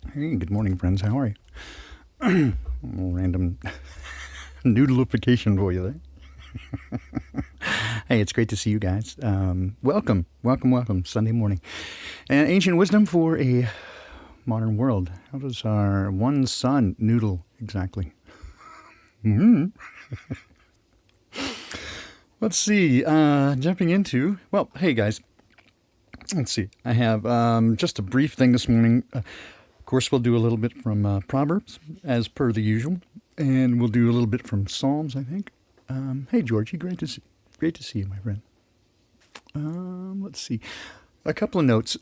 Hey, good morning, friends. How are you? Random noodleification for you there. Hey, it's great to see you guys. Welcome. Sunday morning. And ancient wisdom for a modern world. How does our one son noodle exactly? Let's see. Jumping into, well, hey guys, let's see. I have just a brief thing this morning. Of course, we'll do a little bit from Proverbs, as per the usual, and we'll do a little bit from Psalms, I think. Hey, Georgie, great to see you, my friend. Let's see. A couple of notes.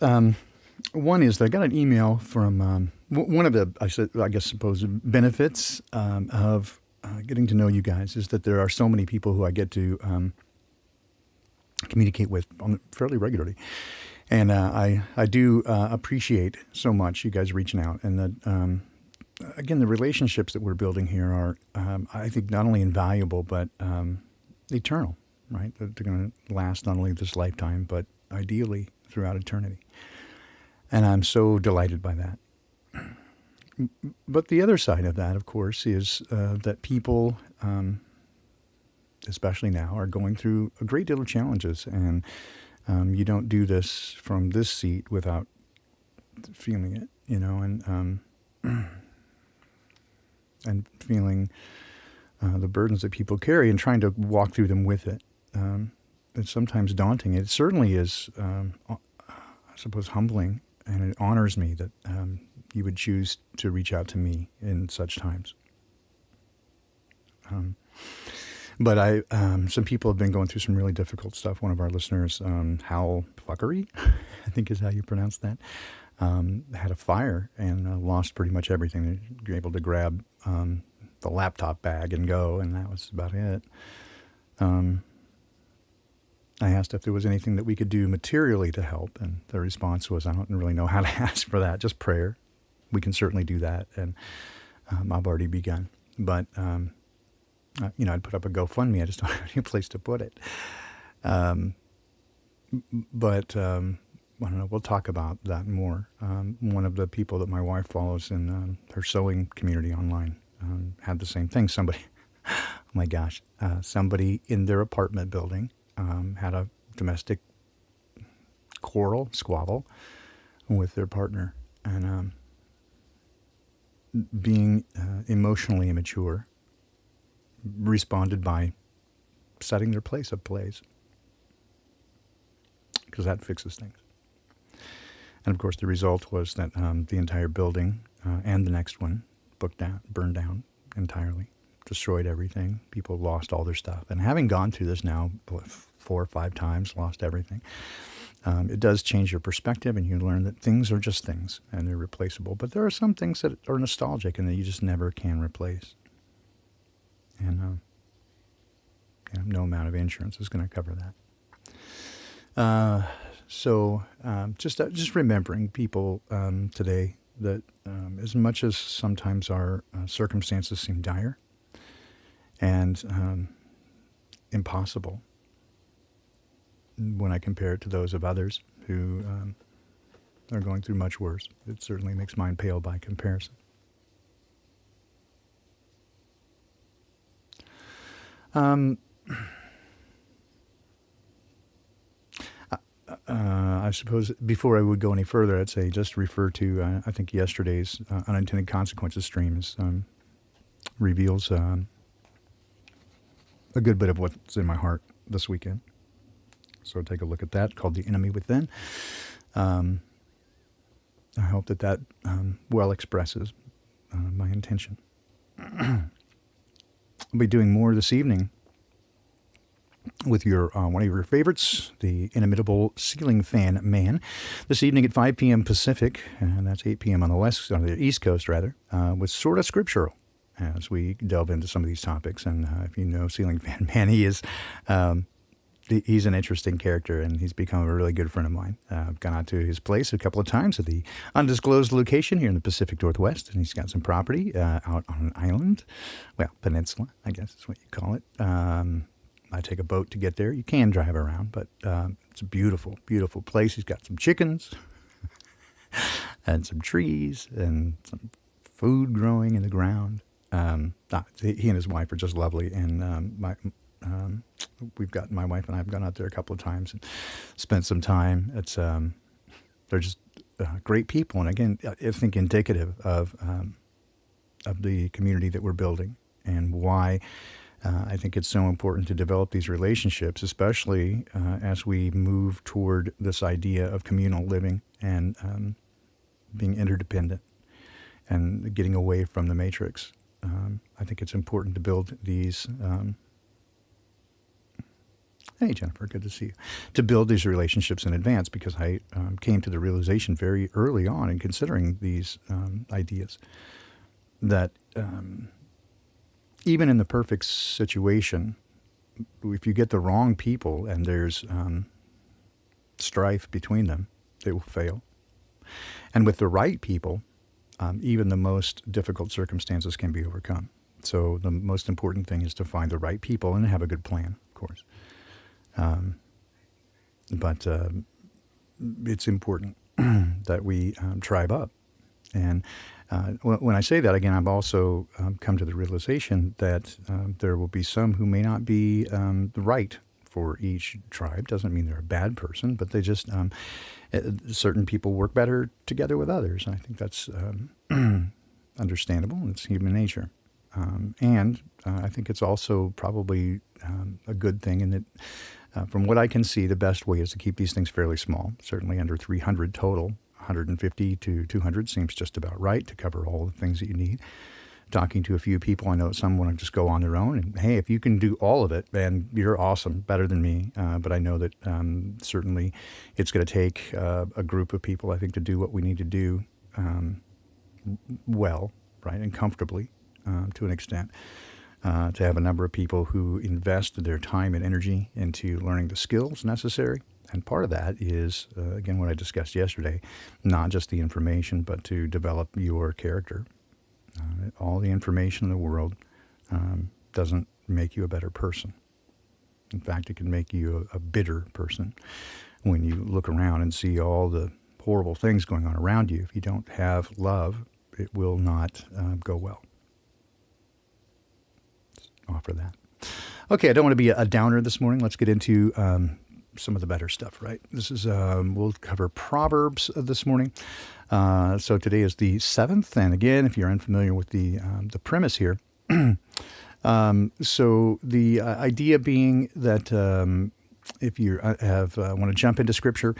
One is that I got an email from one of the, I guess, supposed benefits of getting to know you guys is that there are so many people who I get to communicate with fairly regularly. And I do appreciate so much you guys reaching out. And that, again, the relationships that we're building here are, I think, not only invaluable, but eternal, right? They're going to last not only this lifetime, but ideally throughout eternity. And I'm so delighted by that. But the other side of that, of course, is that people, especially now, are going through a great deal of challenges. And you don't do this from this seat without feeling it, and feeling the burdens that people carry and trying to walk through them with it. It's sometimes daunting. It certainly is, I suppose, humbling, and it honors me that you would choose to reach out to me in such times. But some people have been going through some really difficult stuff. One of our listeners, Hal Fuckery, I think is how you pronounce that, had a fire and lost pretty much everything. They were able to grab the laptop bag and go, and that was about it. I asked if there was anything that we could do materially to help, and the response was, I don't really know how to ask for that, just prayer. We can certainly do that, and I've already begun. But I'd put up a GoFundMe. I just don't have any place to put it. But I don't know. We'll talk about that more. One of the people that my wife follows in her sewing community online had the same thing. Somebody, oh my gosh, somebody in their apartment building had a domestic squabble with their partner, and being emotionally immature, responded by setting their place ablaze, because that fixes things. And of course, the result was that the entire building and the next one burned down entirely, destroyed everything. People lost all their stuff. And having gone through this now 4 or 5 times, lost everything, it does change your perspective, and you learn that things are just things and they're replaceable. But there are some things that are nostalgic and that you just never can replace. And no amount of insurance is going to cover that. So just remembering people today that as much as sometimes our circumstances seem dire and impossible when I compare it to those of others who are going through much worse, it certainly makes mine pale by comparison. I suppose before I would go any further, I'd say just refer to, I think yesterday's Unintended Consequences stream reveals a good bit of what's in my heart this weekend. So take a look at that, called The Enemy Within. I hope that well expresses my intention. I'll be doing more this evening with your one of your favorites, the inimitable ceiling fan man, this evening at 5 p.m. Pacific, and that's 8 p.m. on the East Coast, rather, with sort of scriptural as we delve into some of these topics. And if you know Ceiling Fan Man, he's an interesting character, and he's become a really good friend of mine. I've gone out to his place a couple of times at the undisclosed location here in the Pacific Northwest, and he's got some property out on an island, peninsula, I guess is what you call it. I take a boat to get there. You can drive around, but it's a beautiful, beautiful place. He's got some chickens. and some trees and some food growing in the ground. He and his wife are just lovely, and my wife and I have gone out there a couple of times and spent some time. They're just great people, and again, I think indicative of the community that we're building, and why I think it's so important to develop these relationships, especially as we move toward this idea of communal living and being interdependent and getting away from the matrix. I think it's important to build these. Hey, Jennifer, good to see you. To build these relationships in advance, because I came to the realization very early on in considering these ideas that even in the perfect situation, if you get the wrong people and there's strife between them, they will fail. And with the right people, even the most difficult circumstances can be overcome. So the most important thing is to find the right people and have a good plan, of course. But it's important that we tribe up. And when I say that, again, I've also come to the realization that there will be some who may not be right for each tribe. Doesn't mean they're a bad person, but they just, certain people work better together with others. And I think that's understandable. It's human nature. And I think it's also probably a good thing in that, from what I can see, the best way is to keep these things fairly small, certainly under 300 total. 150 to 200 seems just about right to cover all the things that you need. Talking to a few people, I know some want to just go on their own. And hey, if you can do all of it, man, you're awesome, better than me. But I know that certainly it's going to take a group of people, I think, to do what we need to do well, right, and comfortably to an extent. To have a number of people who invest their time and energy into learning the skills necessary. And part of that is, again, what I discussed yesterday, not just the information, but to develop your character. All the information in the world doesn't make you a better person. In fact, it can make you a bitter person when you look around and see all the horrible things going on around you. If you don't have love, it will not go well. Just offer that. Okay, I don't want to be a downer this morning. Let's get into some of the better stuff, right? This is, we'll cover Proverbs this morning. So today is the 7th. And again, if you're unfamiliar with the premise here, so the idea being that if you want to jump into Scripture,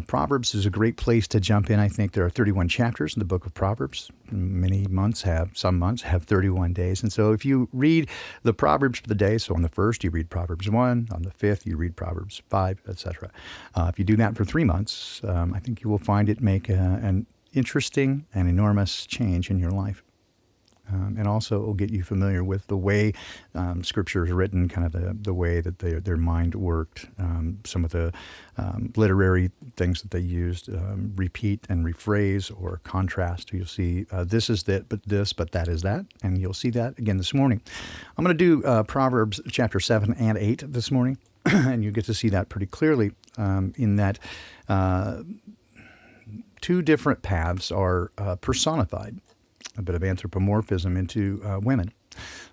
Proverbs is a great place to jump in. I think there are 31 chapters in the book of Proverbs. Some months have 31 days. And so if you read the Proverbs for the day, so on the 1st you read Proverbs 1, on the 5th you read Proverbs 5, etc. If you do that for 3 months, I think you will find it make an interesting and enormous change in your life. And also it will get you familiar with the way Scripture is written, kind of the way that their mind worked, some of the literary things that they used, repeat and rephrase or contrast. You'll see this is that, but this, but that is that. And you'll see that again this morning. I'm going to do Proverbs chapter 7 and 8 this morning, and you get to see that pretty clearly in that two different paths are personified. A bit of anthropomorphism into women.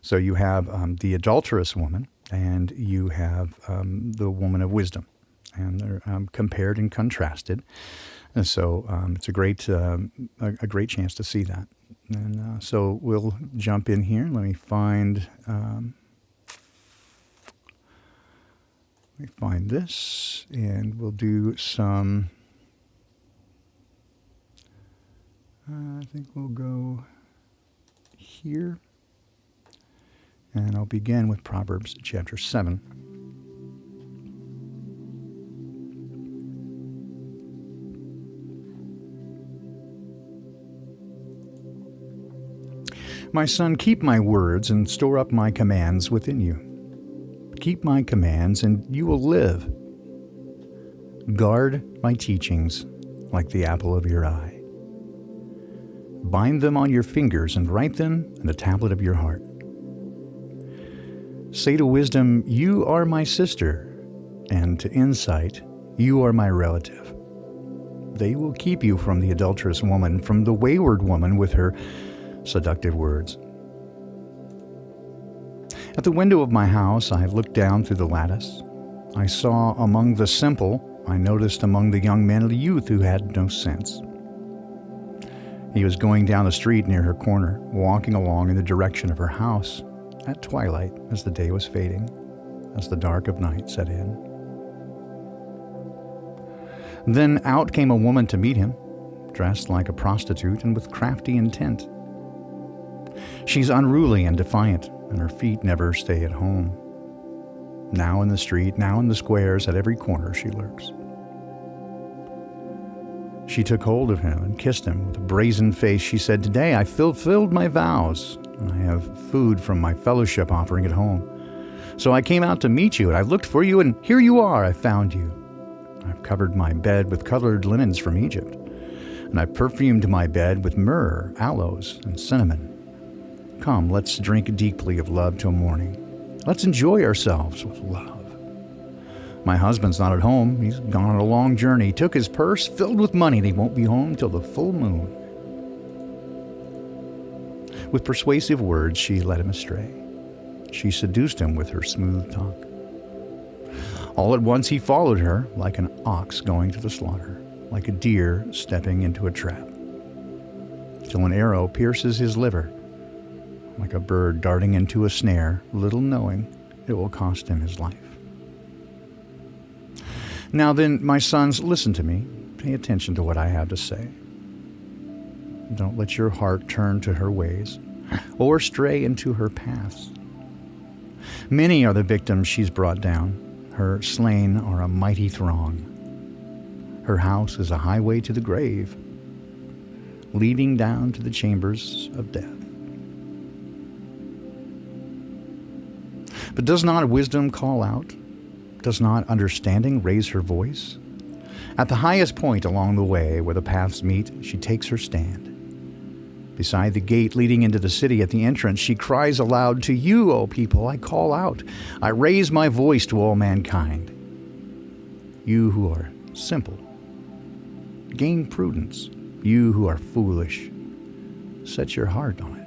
So you have the adulterous woman, and you have the woman of wisdom, and they're compared and contrasted. And so it's a great chance to see that. And so we'll jump in here. Let me find this, and we'll do some. I think we'll go here, and I'll begin with Proverbs chapter 7. My son, keep my words and store up my commands within you. Keep my commands, and you will live. Guard my teachings like the apple of your eye. Bind them on your fingers and write them in the tablet of your heart. Say to wisdom, you are my sister, and to insight, you are my relative. They will keep you from the adulterous woman, from the wayward woman with her seductive words. At the window of my house, I looked down through the lattice. I saw among the simple, I noticed among the young men a youth who had no sense. He was going down the street near her corner, walking along in the direction of her house at twilight as the day was fading, as the dark of night set in. Then out came a woman to meet him, dressed like a prostitute and with crafty intent. She's unruly and defiant, and her feet never stay at home. Now in the street, now in the squares, at every corner she lurks. She took hold of him and kissed him with a brazen face. She said, "Today I fulfilled my vows, and I have food from my fellowship offering at home. So I came out to meet you, and I looked for you, and here you are, I found you. I've covered my bed with colored linens from Egypt, and I perfumed my bed with myrrh, aloes, and cinnamon. Come, let's drink deeply of love till morning. Let's enjoy ourselves with love. My husband's not at home. He's gone on a long journey. He took his purse filled with money, and he won't be home till the full moon." With persuasive words, she led him astray. She seduced him with her smooth talk. All at once he followed her like an ox going to the slaughter, like a deer stepping into a trap, till an arrow pierces his liver, like a bird darting into a snare, little knowing it will cost him his life. Now then, my sons, listen to me. Pay attention to what I have to say. Don't let your heart turn to her ways or stray into her paths. Many are the victims she's brought down. Her slain are a mighty throng. Her house is a highway to the grave, leading down to the chambers of death. But does not wisdom call out? Does not understanding raise her voice? At the highest point along the way where the paths meet, she takes her stand. Beside the gate leading into the city at the entrance, she cries aloud, "To you, O people, I call out. I raise my voice to all mankind. You who are simple, gain prudence. You who are foolish, set your heart on it.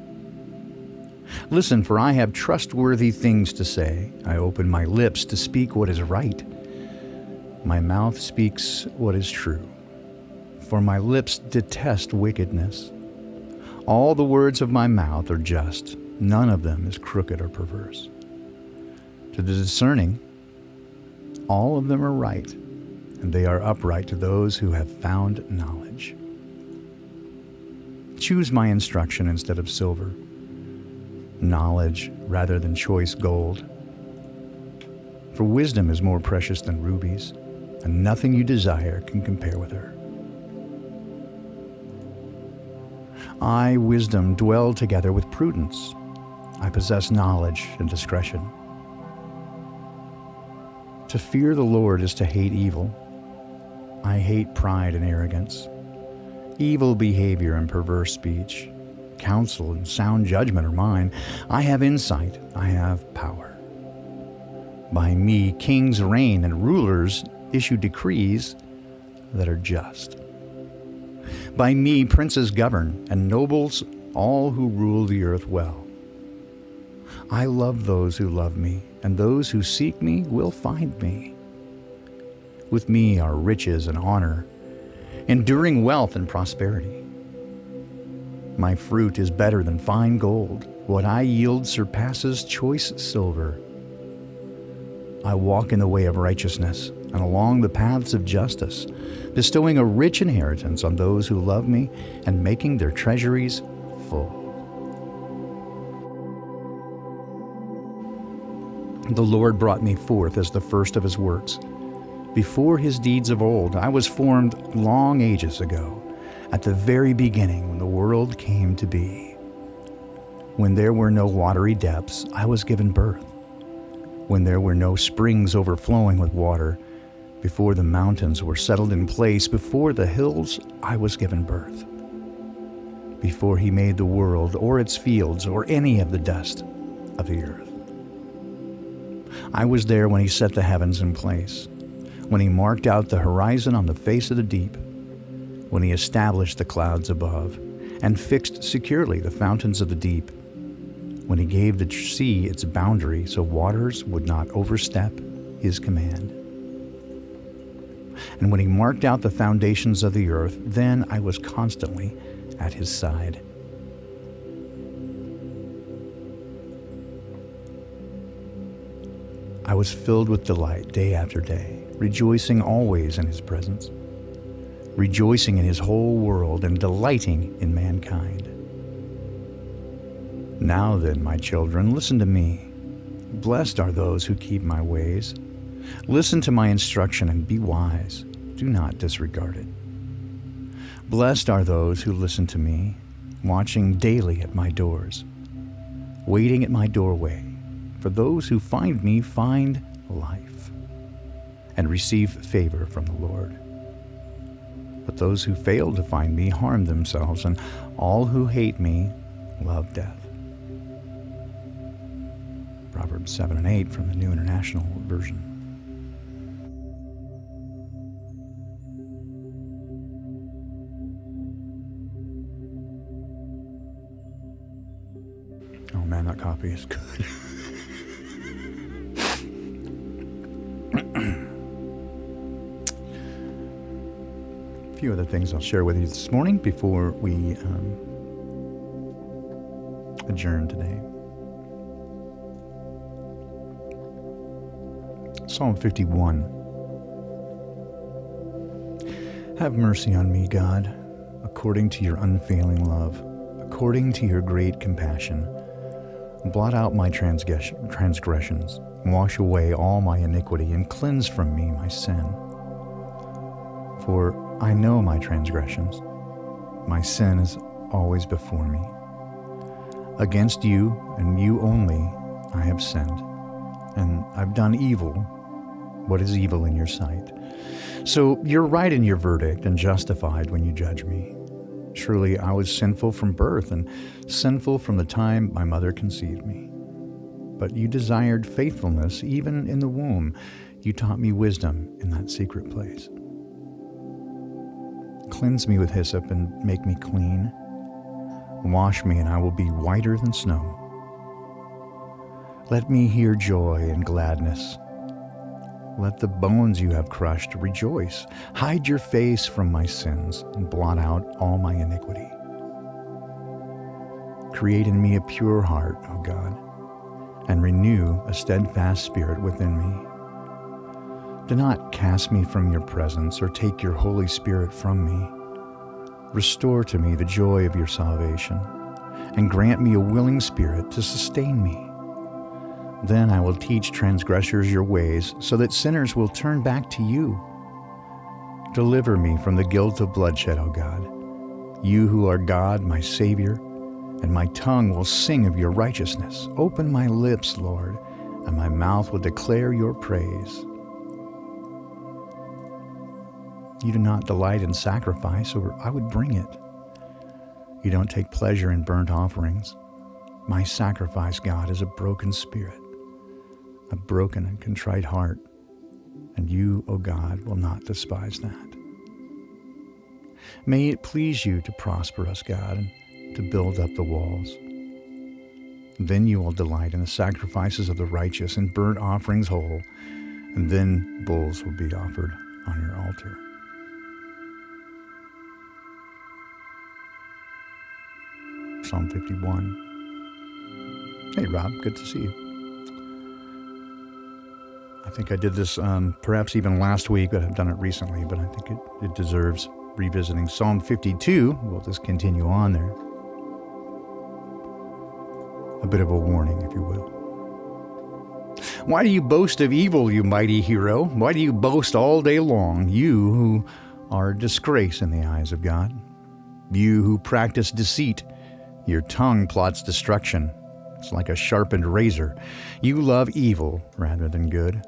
Listen, for I have trustworthy things to say. I open my lips to speak what is right. My mouth speaks what is true, for my lips detest wickedness. All the words of my mouth are just. None of them is crooked or perverse. To the discerning, all of them are right, and they are upright to those who have found knowledge. Choose my instruction instead of silver, knowledge rather than choice gold. For wisdom is more precious than rubies, and nothing you desire can compare with her. I, wisdom, dwell together with prudence. I possess knowledge and discretion. To fear the Lord is to hate evil. I hate pride and arrogance, evil behavior and perverse speech. Counsel and sound judgment are mine. I have insight. I have power. By me, kings reign and rulers issue decrees that are just. By me, princes govern, and nobles, all who rule the earth well. I love those who love me, and those who seek me will find me. With me are riches and honor, enduring wealth and prosperity. My fruit is better than fine gold. What I yield surpasses choice silver. I walk in the way of righteousness and along the paths of justice, bestowing a rich inheritance on those who love me and making their treasuries full. The Lord brought me forth as the first of his works. Before his deeds of old, I was formed long ages ago, at the very beginning when the world came to be. When there were no watery depths, I was given birth. When there were no springs overflowing with water, before the mountains were settled in place, before the hills, I was given birth. Before he made the world or its fields or any of the dust of the earth. I was there when he set the heavens in place, when he marked out the horizon on the face of the deep. when he established the clouds above and fixed securely the fountains of the deep, when he gave the sea its boundary so waters would not overstep his command. And when he marked out the foundations of the earth, then I was constantly at his side. I was filled with delight day after day, rejoicing always in his presence, rejoicing in his whole world and delighting in mankind. Now then, my children, listen to me. Blessed are those who keep my ways. Listen to my instruction and be wise. Do not disregard it. Blessed are those who listen to me, watching daily at my doors, waiting at my doorway. For those who find me find life and receive favor from the Lord. But those who fail to find me harm themselves, and all who hate me love death. Proverbs 7 and 8 from the New International Version. Oh man, that copy is good. A few other things I'll share with you this morning before we adjourn today. Psalm 51. Have mercy on me, God, according to your unfailing love, according to your great compassion. Blot out my transgressions, wash away all my iniquity, and cleanse from me my sin. For I know my transgressions. My sin is always before me. Against you and you only I have sinned, and I've done evil, what is evil in your sight. So you're right in your verdict and justified when you judge me. Surely I was sinful from birth and sinful from the time my mother conceived me. But you desired faithfulness even in the womb. You taught me wisdom in that secret place. Cleanse me with hyssop and make me clean. Wash me and I will be whiter than snow. Let me hear joy and gladness. Let the bones you have crushed rejoice. Hide your face from my sins and blot out all my iniquity. Create in me a pure heart, O God, and renew a steadfast spirit within me. Do not cast me from your presence or take your Holy Spirit from me. Restore to me the joy of your salvation and grant me a willing spirit to sustain me. Then I will teach transgressors your ways so that sinners will turn back to you. Deliver me from the guilt of bloodshed, O God, you who are God, my Savior, and my tongue will sing of your righteousness. Open my lips, Lord, and my mouth will declare your praise. You do not delight in sacrifice, or I would bring it. You don't take pleasure in burnt offerings. My sacrifice, God, is a broken spirit, a broken and contrite heart, and you, O God, will not despise that. May it please you to prosper us, God, and to build up the walls. Then you will delight in the sacrifices of the righteous and burnt offerings whole, and then bulls will be offered on your altar. Psalm 51. Hey, Rob, good to see you. I think I did this perhaps even last week, but I've done it recently, but I think it deserves revisiting. Psalm 52, we'll just continue on there. A bit of a warning, if you will. Why do you boast of evil, you mighty hero? Why do you boast all day long, you who are a disgrace in the eyes of God? You who practice deceit, your tongue plots destruction. It's like a sharpened razor. You love evil rather than good,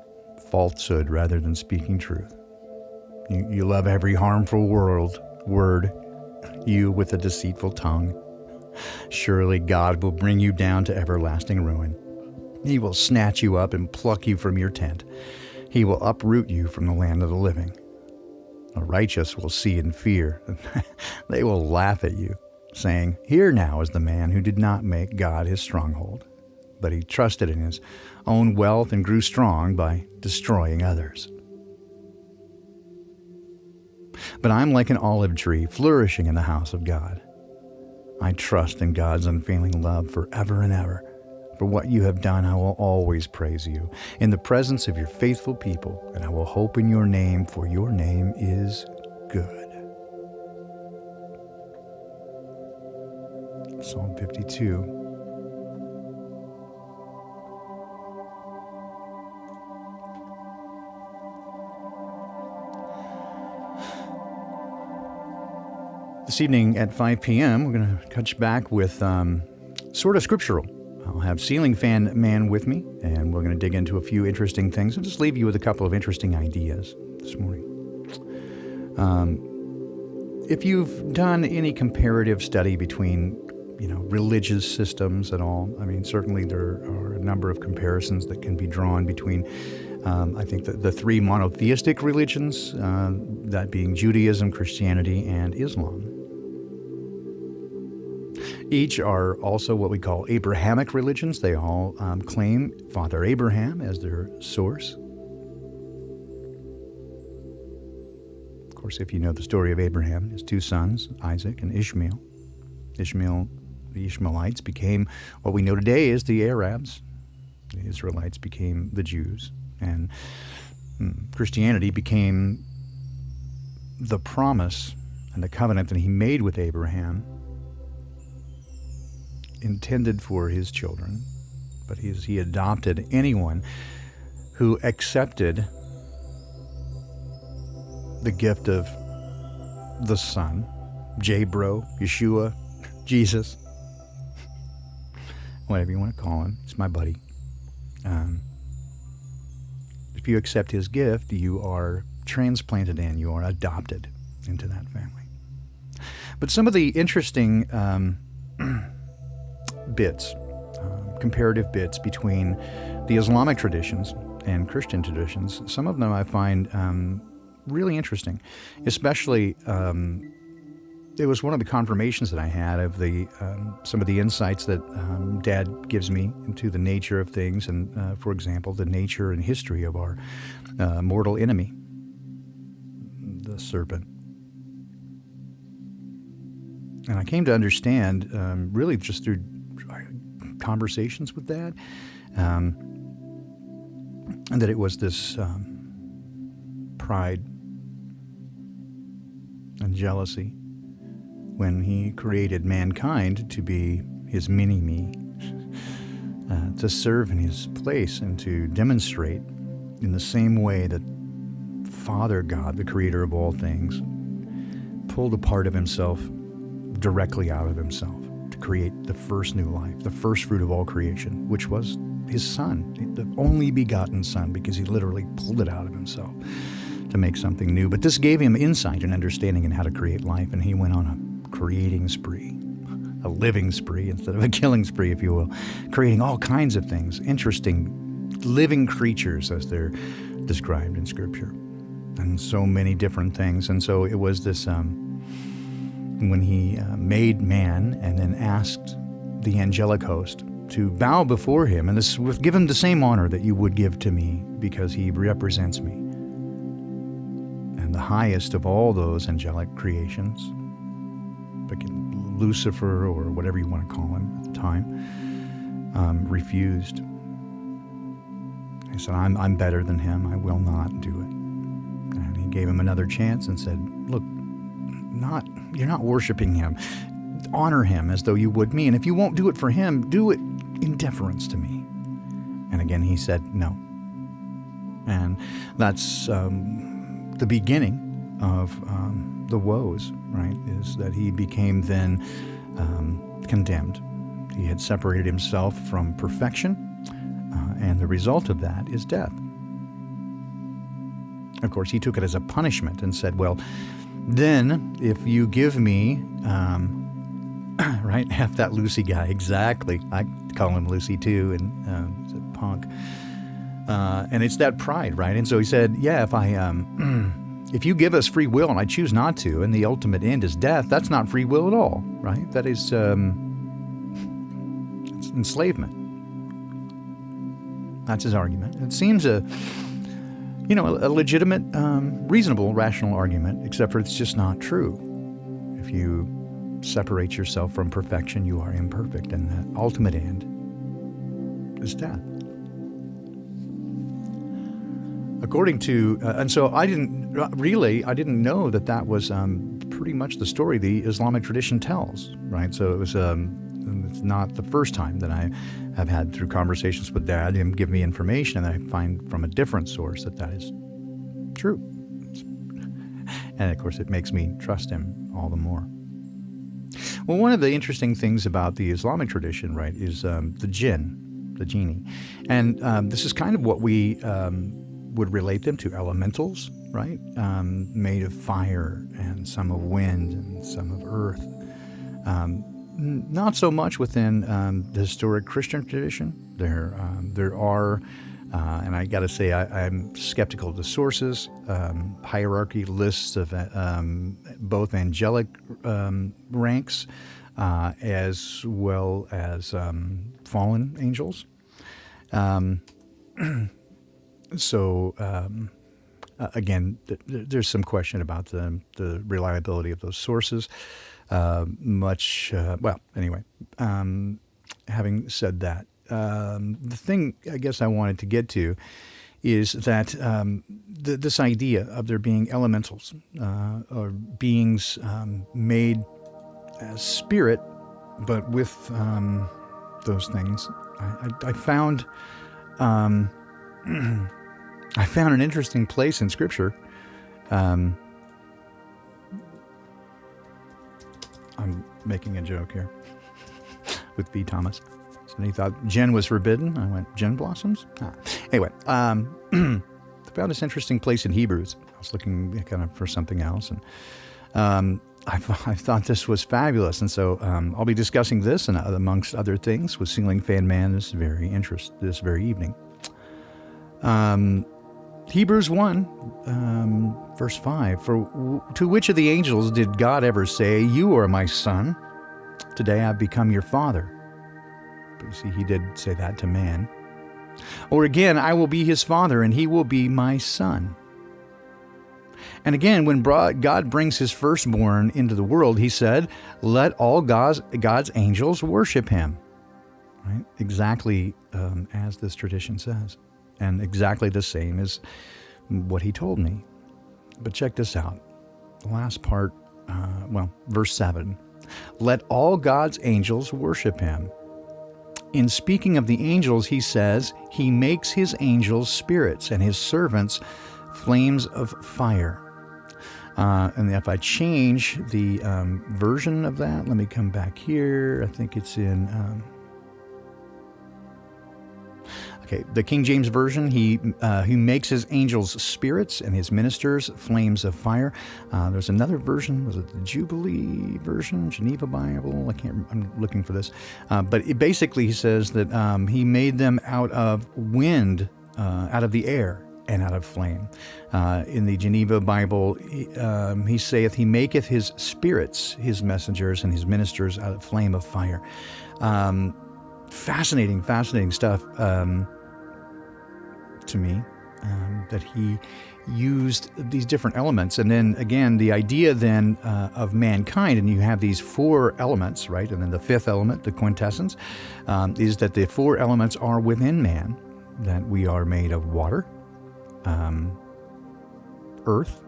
falsehood rather than speaking truth. You love every harmful word, you with a deceitful tongue. Surely God will bring you down to everlasting ruin. He will snatch you up and pluck you from your tent. He will uproot you from the land of the living. The righteous will see and fear. They will laugh at you, saying, "Here now is the man who did not make God his stronghold, but he trusted in his own wealth and grew strong by destroying others." But I'm like an olive tree flourishing in the house of God. I trust in God's unfailing love forever and ever. For what you have done, I will always praise you in the presence of your faithful people, and I will hope in your name, for your name is good. Psalm 52. This evening at 5 p.m., we're going to touch back with sort of scriptural. I'll have Ceiling Fan Man with me, and we're going to dig into a few interesting things. I'll just leave you with a couple of interesting ideas this morning. If you've done any comparative study between, religious systems at all, I mean, certainly there are a number of comparisons that can be drawn between, I think, the three monotheistic religions, that being Judaism, Christianity, and Islam. Each are also what we call Abrahamic religions. They all claim Father Abraham as their source. Of course, if you know the story of Abraham, his two sons, Isaac and Ishmael. The Ishmaelites became what we know today as the Arabs. The Israelites became the Jews. And Christianity became the promise and the covenant that he made with Abraham, intended for his children, but he adopted anyone who accepted the gift of the Son, J-Bro, Yeshua, Jesus, whatever you want to call him. It's my buddy. If you accept his gift, you are transplanted in, you are adopted into that family. But some of the interesting comparative bits between the Islamic traditions and Christian traditions, some of them I find really interesting. Especially, it was one of the confirmations that I had of some of the insights that Dad gives me into the nature of things, and for example, the nature and history of our mortal enemy, the serpent. And I came to understand, really just through conversations with Dad, and that it was this pride and jealousy when he created mankind to be his mini-me, to serve in his place and to demonstrate in the same way that Father God, the creator of all things, pulled a part of himself directly out of himself to create the first new life, the first fruit of all creation, which was his Son, the only begotten Son, because he literally pulled it out of himself to make something new. But this gave him insight and understanding in how to create life, and he went on a creating spree, a living spree instead of a killing spree, if you will, creating all kinds of things, interesting living creatures as they're described in Scripture, and so many different things. And so it was this, when he made man and then asked the angelic host to bow before him, and this give him the same honor that you would give to me, because he represents me. And the highest of all those angelic creations, Lucifer or whatever you want to call him at the time, refused. He said, I'm better than him. I will not do it. And he gave him another chance and said, look, you're not worshiping him. Honor him as though you would me. And if you won't do it for him, do it in deference to me. And again, he said no. And that's the beginning of the woes, right? Is that he became then condemned. He had separated himself from perfection, and the result of that is death. Of course, he took it as a punishment and said, well, then if you give me, right, F that Lucy guy, exactly. I call him Lucy too, and he's a punk. And it's that pride, right? And so he said, yeah, if I If you give us free will and I choose not to, and the ultimate end is death, that's not free will at all, right? That is it's enslavement. That's his argument. It seems a legitimate, reasonable, rational argument, except for it's just not true. If you separate yourself from perfection, you are imperfect, and the ultimate end is death. According to, and so I didn't know that was pretty much the story the Islamic tradition tells, right? So it was, it's not the first time that I have had, through conversations with Dad, him give me information, and I find from a different source that is true. And of course, it makes me trust him all the more. Well, one of the interesting things about the Islamic tradition, right, is the jinn, the genie. And this is kind of what we would relate them to, elementals, right? Made of fire and some of wind and some of earth. Not so much within the historic Christian tradition. There are, and I got to say, I'm skeptical of the sources. Hierarchy lists of both angelic ranks as well as fallen angels. So, again, there's some question about the reliability of those sources. Anyway, having said that, the thing I guess I wanted to get to is that this idea of there being elementals or beings made as spirit, but with those things, I found I found an interesting place in Scripture. I'm making a joke here with B. Thomas. And he thought gin was forbidden. I went, gin blossoms? Anyway, I found this interesting place in Hebrews. I was looking kind of for something else, and I thought this was fabulous. And so I'll be discussing this, and amongst other things, with Ceiling Fan Man this very evening. Hebrews 1, verse 5, to which of the angels did God ever say, you are my son, today I've become your father? But you see, he did say that to man. Or again, I will be his father, and he will be my son. And again, when God brings his firstborn into the world, he said, let all God's angels worship him. Right? Exactly as this tradition says. And exactly the same as what he told me. But check this out. The last part, verse 7. Let all God's angels worship him. In speaking of the angels, he says, he makes his angels spirits and his servants flames of fire. And if I change the version of that, let me come back here. I think it's in... the King James Version, he makes his angels spirits and his ministers flames of fire. There's another version, was it the Jubilee version, Geneva Bible? I'm looking for this. But basically he says that he made them out of wind, out of the air, and out of flame. In the Geneva Bible, he saith, he maketh his spirits, his messengers, and his ministers out of flame of fire. Fascinating stuff. To me, that he used these different elements. And then again, the idea then of mankind, and you have these four elements, right? And then the fifth element, the quintessence, is that the four elements are within man, that we are made of water, earth,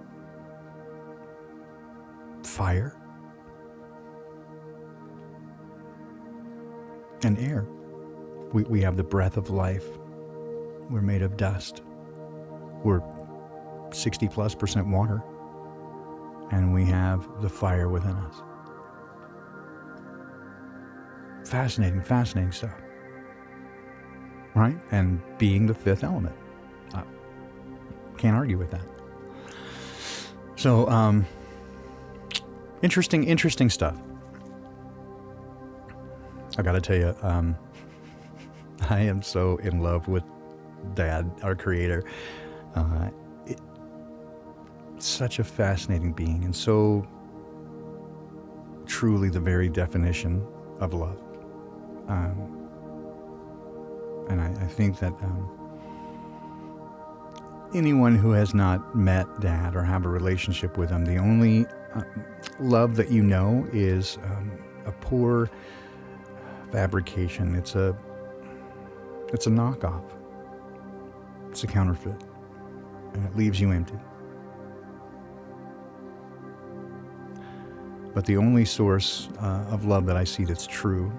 fire, and air. We have the breath of life. We're made of dust. We're 60+% water. And we have the fire within us. Fascinating stuff. Right? And being the fifth element. Can't argue with that. So, interesting stuff. I gotta tell you, I am so in love with Dad, our Creator. such a fascinating being, and so truly the very definition of love. And I think that anyone who has not met Dad or have a relationship with him, the only love that you know is a poor fabrication. It's a knockoff. It's a counterfeit, and it leaves you empty. But the only source of love that I see that's true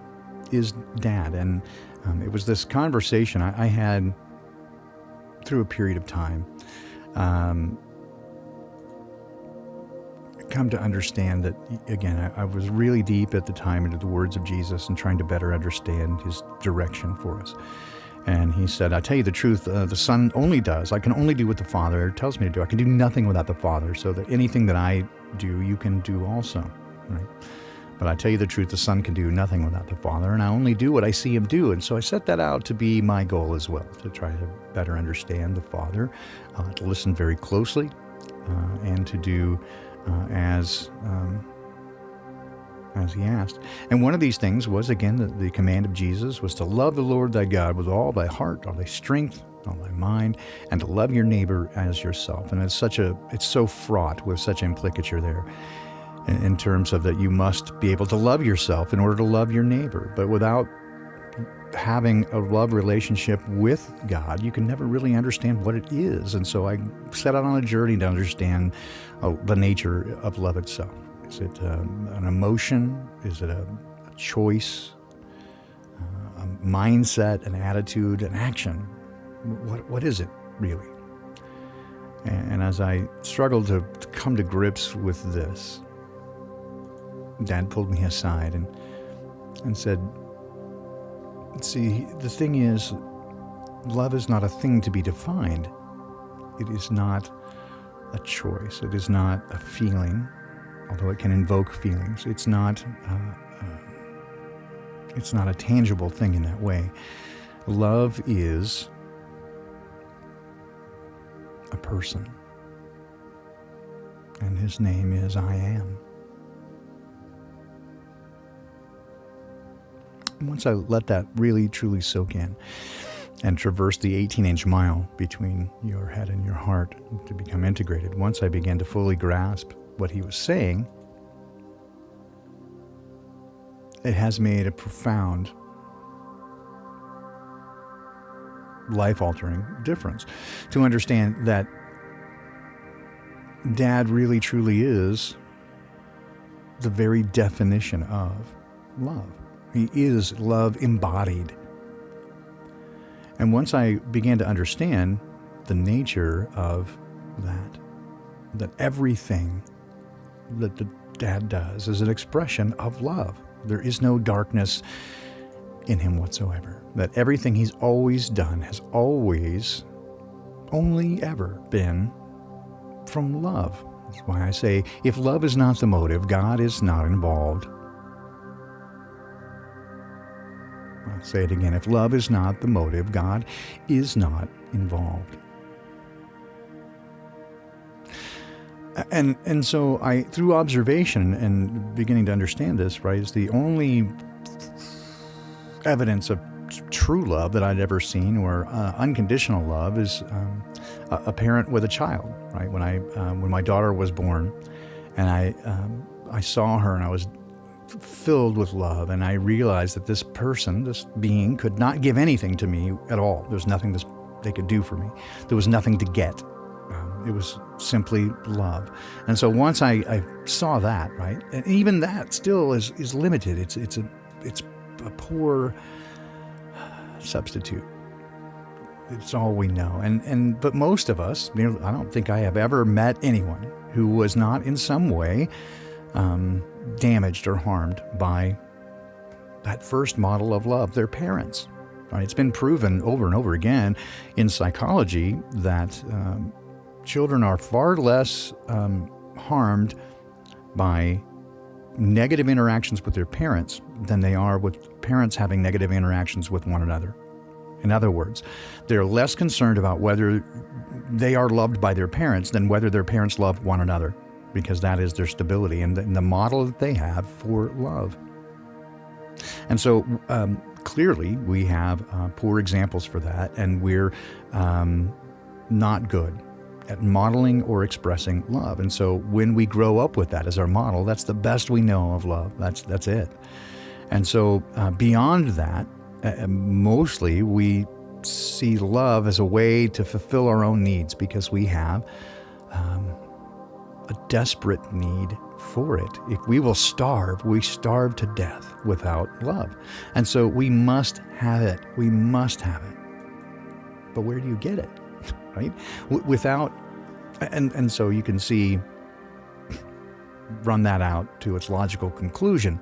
is Dad. And it was this conversation I had through a period of time, come to understand that, again, I was really deep at the time into the words of Jesus and trying to better understand his direction for us. And he said, I tell you the truth, the Son only does. I can only do what the Father tells me to do. I can do nothing without the Father, so that anything that I do, you can do also. Right? But I tell you the truth, the Son can do nothing without the Father, and I only do what I see him do. And so I set that out to be my goal as well, to try to better understand the Father, to listen very closely, and to do as he asked. And one of these things was, again, the command of Jesus was to love the Lord thy God with all thy heart, all thy strength, all thy mind, and to love your neighbor as yourself. And it's so fraught with such implicature there, in terms of that you must be able to love yourself in order to love your neighbor. But without having a love relationship with God, you can never really understand what it is. And so I set out on a journey to understand the nature of love itself. Is it an emotion? Is it a choice, a mindset, an attitude, an action? What is it really? And as I struggled to come to grips with this, Dad pulled me aside and said, see, the thing is, love is not a thing to be defined. It is not a choice. It is not a feeling, although it can invoke feelings. It's not a tangible thing in that way. Love is a person, and his name is I Am. Once I let that really, truly soak in and traverse the 18-inch mile between your head and your heart to become integrated, once I began to fully grasp what he was saying, it has made a profound, life-altering difference to understand that Dad really, truly is the very definition of love. He is love embodied. And once I began to understand the nature of that everything that the Dad does is an expression of love. There is no darkness in him whatsoever. That everything he's always done has always, only ever been from love. That's why I say, if love is not the motive, God is not involved. I'll say it again. If love is not the motive, God is not involved. And so I, through observation and beginning to understand this, right, is the only evidence of true love that I'd ever seen, or unconditional love, is a parent with a child, right? When my daughter was born, and I saw her, and I was filled with love, and I realized that this person, this being, could not give anything to me at all. There was nothing they could do for me. There was nothing to get. It was simply love. And so once I saw that, right, and even that still is limited. It's a poor substitute. It's all we know. But most of us, I don't think I have ever met anyone who was not in some way damaged or harmed by that first model of love, their parents. Right? It's been proven over and over again in psychology that children are far less harmed by negative interactions with their parents than they are with parents having negative interactions with one another. In other words, they're less concerned about whether they are loved by their parents than whether their parents love one another, because that is their stability and the model that they have for love. And so clearly we have poor examples for that, and we're not good at modeling or expressing love. And so when we grow up with that as our model, that's the best we know of love. That's it. And so beyond that, mostly we see love as a way to fulfill our own needs because we have a desperate need for it. If we will starve, we starve to death without love. And so we must have it. We must have it. But where do you get it? Right? Without, and so you can see, run that out to its logical conclusion,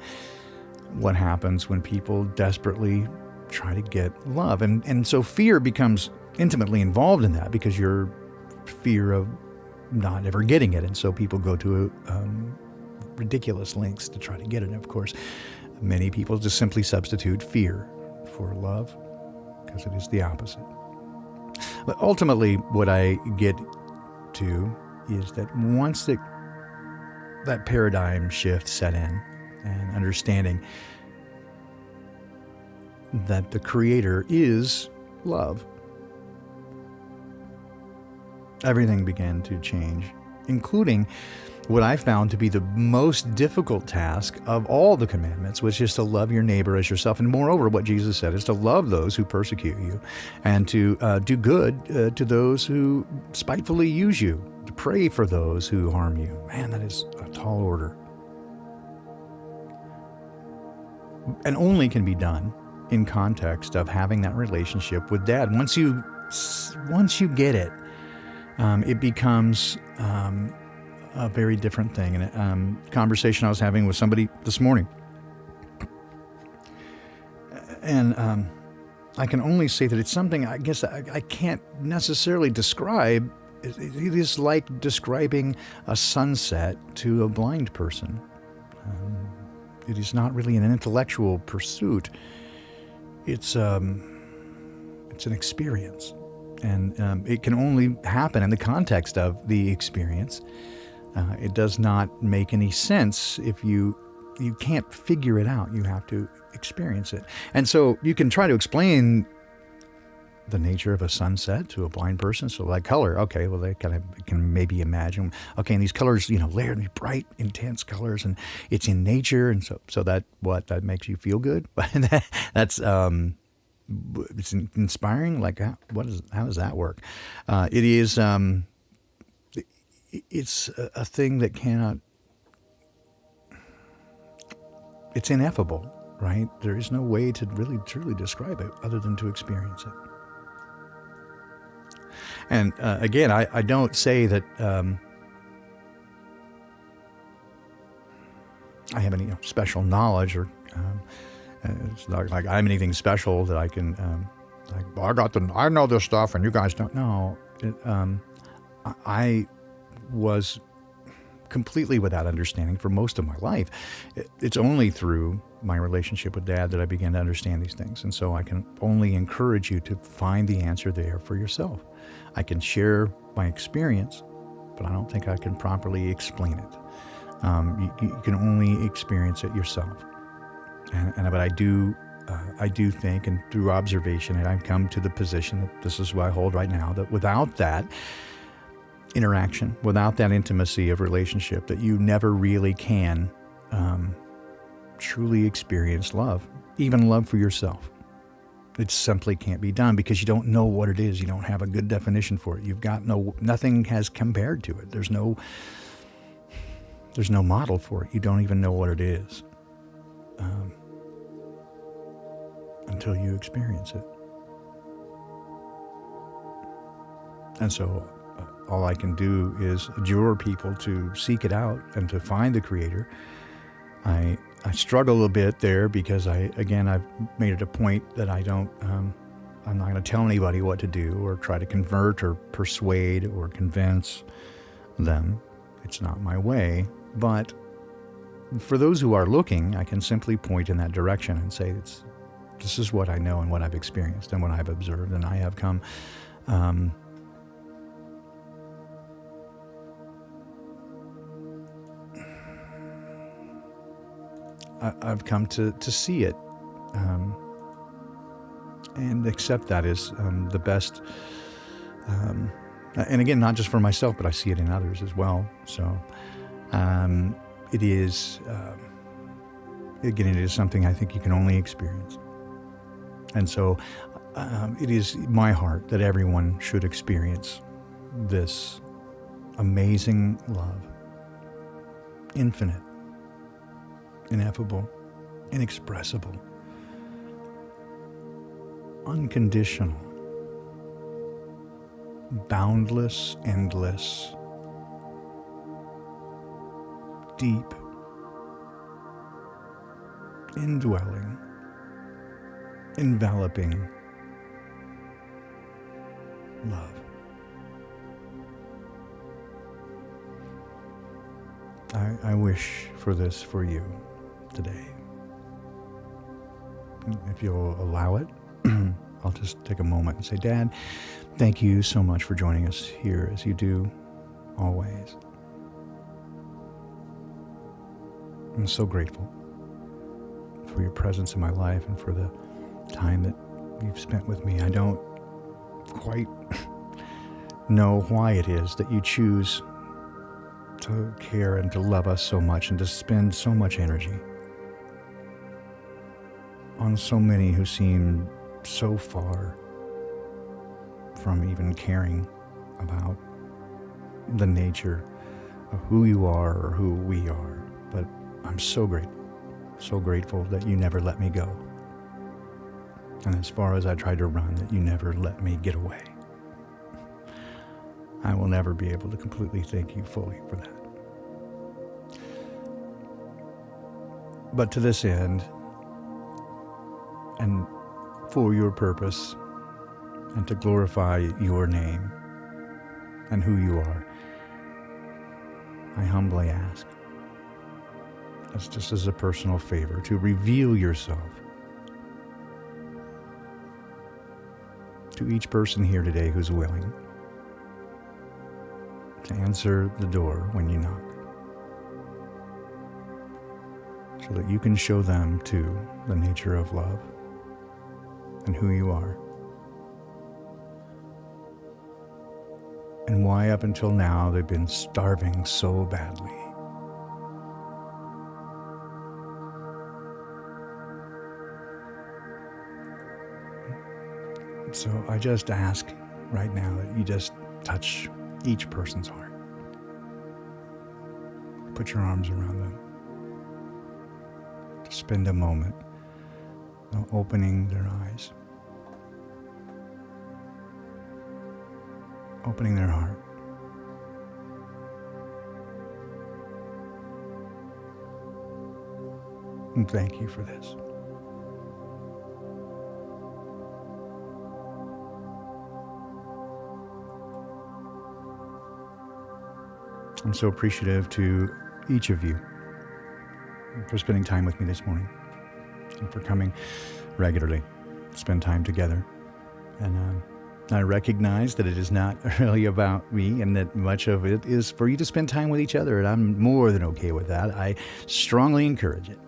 what happens when people desperately try to get love. And so fear becomes intimately involved in that because you're fear of not ever getting it. And so people go to ridiculous lengths to try to get it. And of course, many people just simply substitute fear for love because it is the opposite. But ultimately, what I get to is that once that paradigm shift set in and understanding that the Creator is love, everything began to change, including what I found to be the most difficult task of all the commandments, which is to love your neighbor as yourself. And moreover, what Jesus said is to love those who persecute you and to do good to those who spitefully use you, to pray for those who harm you. Man, that is a tall order. And only can be done in context of having that relationship with Dad. Once you get it, it becomes a very different thing. And a conversation I was having with somebody this morning, and I can only say that it's something I guess I can't necessarily describe. It is like describing a sunset to a blind person. It is not really an intellectual pursuit. It's an experience. And it can only happen in the context of the experience. It does not make any sense if you can't figure it out. You have to experience it. And so you can try to explain the nature of a sunset to a blind person. So like color, okay, well they kind of can maybe imagine, okay, and these colors, layered and bright, intense colors, and it's in nature, and so that makes you feel good. That's it's inspiring. Like how does that work? It is. It's a thing that cannot. It's ineffable, right? There is no way to really truly describe it other than to experience it. And again, I don't say that I have any special knowledge, or it's not like I'm anything special that I can. I know this stuff, and you guys don't know. I was completely without understanding for most of my life. It's only through my relationship with Dad that I began to understand these things. And so I can only encourage you to find the answer there for yourself. I can share my experience, but I don't think I can properly explain it. You can only experience it yourself. But I do think, and through observation, and I've come to the position that this is what I hold right now, that without that interaction, without that intimacy of relationship, that you never really can truly experience love, even love for yourself. It simply can't be done because you don't know what it is. You don't have a good definition for it. You've got nothing has compared to it. There's no model for it. You don't even know what it is until you experience it. And so all I can do is adjure people to seek it out and to find the Creator. I struggle a bit there because I've made it a point that I'm not going to tell anybody what to do or try to convert or persuade or convince them. It's not my way. But for those who are looking, I can simply point in that direction and say, This is what I know and what I've experienced and what I've observed, and I have come I've come to see it and accept that as the best. And again, not just for myself, but I see it in others as well. So it is, again, it is something I think you can only experience. And so it is my heart that everyone should experience this amazing love, infinite, ineffable, inexpressible, unconditional, boundless, endless, deep, indwelling, enveloping love. I wish for this for you today. If you'll allow it, I'll just take a moment and say, Dad, thank you so much for joining us here as you do always. I'm so grateful for your presence in my life and for the time that you've spent with me. I don't quite know why it is that you choose to care and to love us so much and to spend so much energy on so many who seem so far from even caring about the nature of who you are or who we are. But I'm so grateful that you never let me go. And as far as I tried to run, that you never let me get away. I will never be able to completely thank you fully for that. But to this end, and for your purpose, and to glorify your name and who you are, I humbly ask, as just as a personal favor, to reveal yourself to each person here today who's willing to answer the door when you knock, so that you can show them too the nature of love and who you are, and why up until now they've been starving so badly. So I just ask right now that you just touch each person's heart. Put your arms around them. To spend a moment opening their eyes, opening their heart. And thank you for this. I'm so appreciative to each of you for spending time with me this morning and for coming regularly to spend time together. And I recognize that it is not really about me and that much of it is for you to spend time with each other, and I'm more than okay with that. I strongly encourage it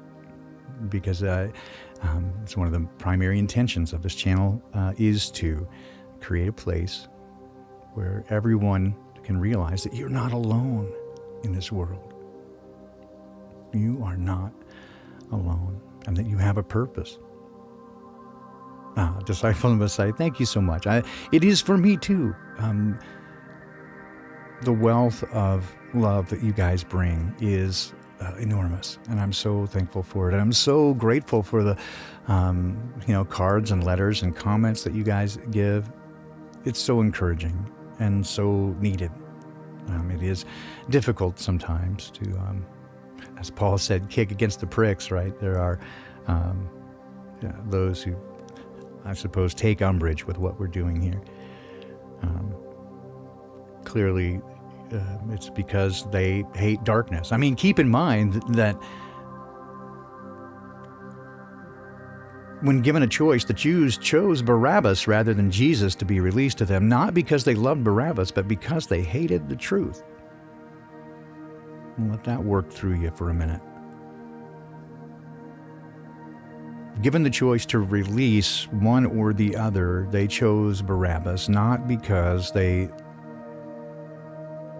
because it's one of the primary intentions of this channel is to create a place where everyone can realize that you're not alone in this world. You are not alone, and that you have a purpose. Disciple of Messiah, thank you so much. It is for me too. The wealth of love that you guys bring is enormous, and I'm so thankful for it. And I'm so grateful for the cards and letters and comments that you guys give. It's so encouraging and so needed. It is difficult sometimes to, as Paul said, kick against the pricks, right? There are those who, I suppose, take umbrage with what we're doing here. Clearly, it's because they hate darkness. I mean, keep in mind that when given a choice, the Jews chose Barabbas rather than Jesus to be released to them, not because they loved Barabbas, but because they hated the truth. Let that work through you for a minute. Given the choice to release one or the other, they chose Barabbas, not because they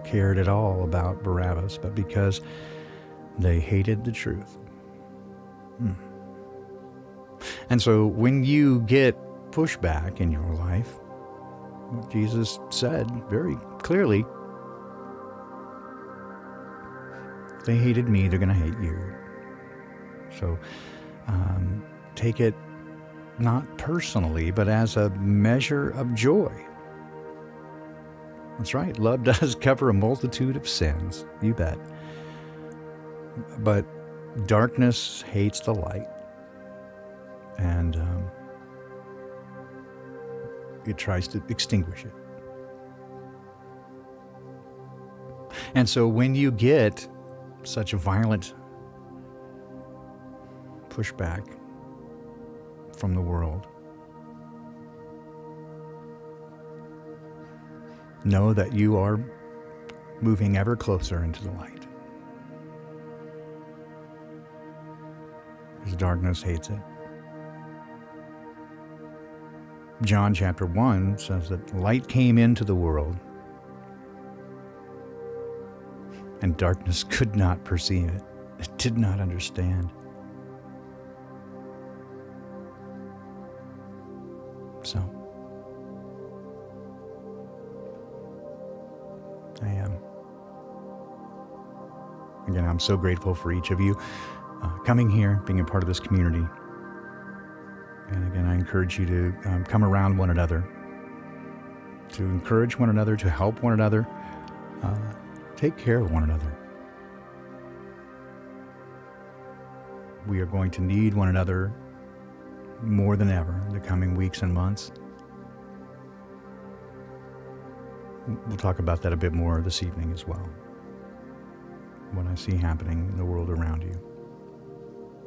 cared at all about Barabbas, but because they hated the truth. And so when you get pushback in your life, what Jesus said very clearly, if they hated me, they're going to hate you. So take it not personally, but as a measure of joy. That's right. Love does cover a multitude of sins. You bet. But darkness hates the light. And it tries to extinguish it. And so when you get such a violent pushback from the world, know that you are moving ever closer into the light. Because darkness hates it. John chapter 1 says that light came into the world, and darkness could not perceive it. It did not understand. So, I am. Again, I'm so grateful for each of you coming here, being a part of this community. And again, I encourage you to come around one another, to encourage one another, to help one another, take care of one another. We are going to need one another more than ever in the coming weeks and months. We'll talk about that a bit more this evening as well. What I see happening in the world around you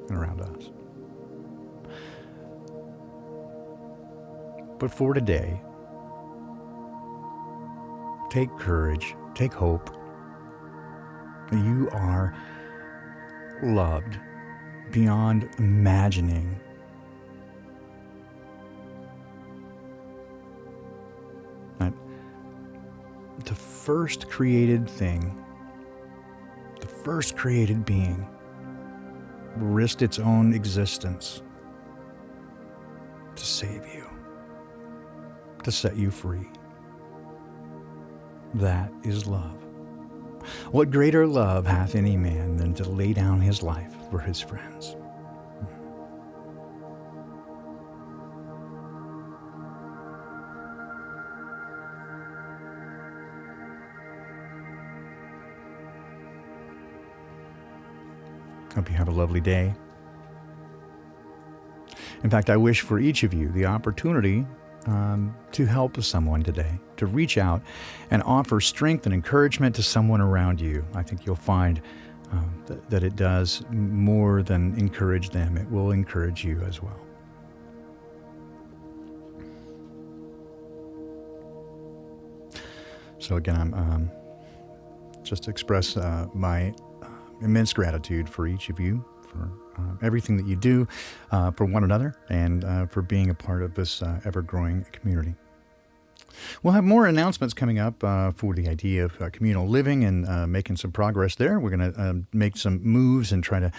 and around us. But for today, take courage, take hope. You are loved beyond imagining. That the first created thing, the first created being, risked its own existence to save you, to set you free. That is love. What greater love hath any man than to lay down his life for his friends? Hope you have a lovely day. In fact, I wish for each of you the opportunity to help someone today, to reach out and offer strength and encouragement to someone around you. I think you'll find that it does more than encourage them. It will encourage you as well. So again, I'm just to express my immense gratitude for each of you, for everything that you do for one another, and for being a part of this ever-growing community. We'll have more announcements coming up for the idea of communal living and making some progress there. We're going to make some moves and try to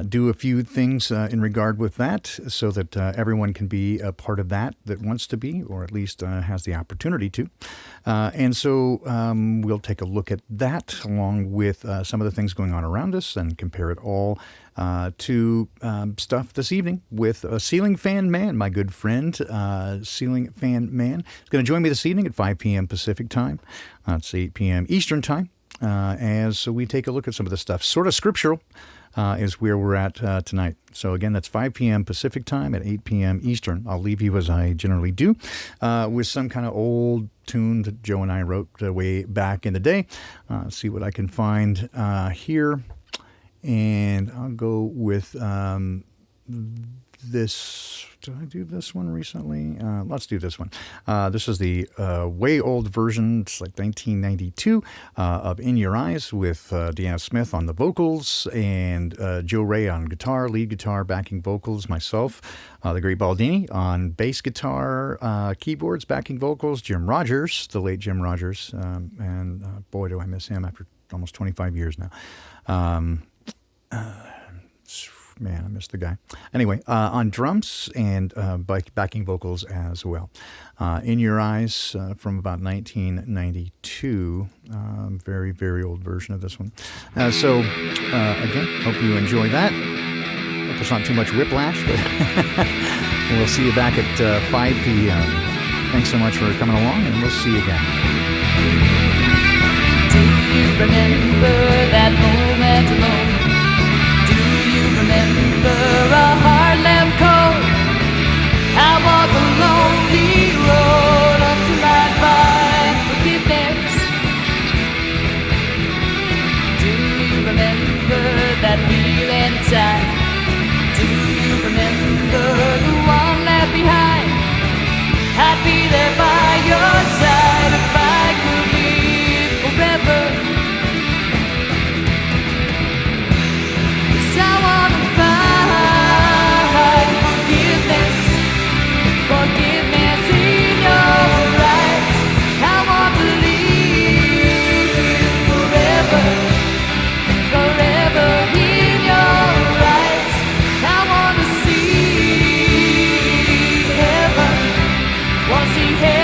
do a few things in regard with that so that everyone can be a part of that wants to be, or at least has the opportunity to. And so we'll take a look at that along with some of the things going on around us and compare it all to stuff this evening with Ceiling Fan Man, my good friend, Ceiling Fan Man. He's going to join me this evening at 5 p.m. Pacific time. It's 8 p.m. Eastern time as we take a look at some of the stuff. Sort of scriptural is where we're at tonight. So again, that's 5 p.m. Pacific time at 8 p.m. Eastern. I'll leave you as I generally do with some kind of old tune that Joe and I wrote way back in the day. See what I can find here. And I'll go with this. Did I do this one recently? Let's do this one. This is the way old version. It's like 1992 of In Your Eyes with Deanna Smith on the vocals and Joe Ray on guitar, lead guitar, backing vocals, myself, the Great Baldini on bass guitar, keyboards, backing vocals, Jim Rogers, the late Jim Rogers, and boy, do I miss him after almost 25 years now. Man, I missed the guy. Anyway, on drums and backing vocals as well. In Your Eyes from about 1992. Very, very old version of this one. So, again, hope you enjoy that. Hope there's not too much whiplash, but we'll see you back at 5 p.m. Thanks so much for coming along, and we'll see you again. Do you remember that moment alone? Remember a heart left cold. I walk a lonely road until I find forgiveness. Do you remember that feeling inside? Do you remember the one left behind? I'd be there by your side if I could live forever. Forgiveness in your eyes. I want to live forever, forever in your eyes. I want to see heaven, want to see heaven.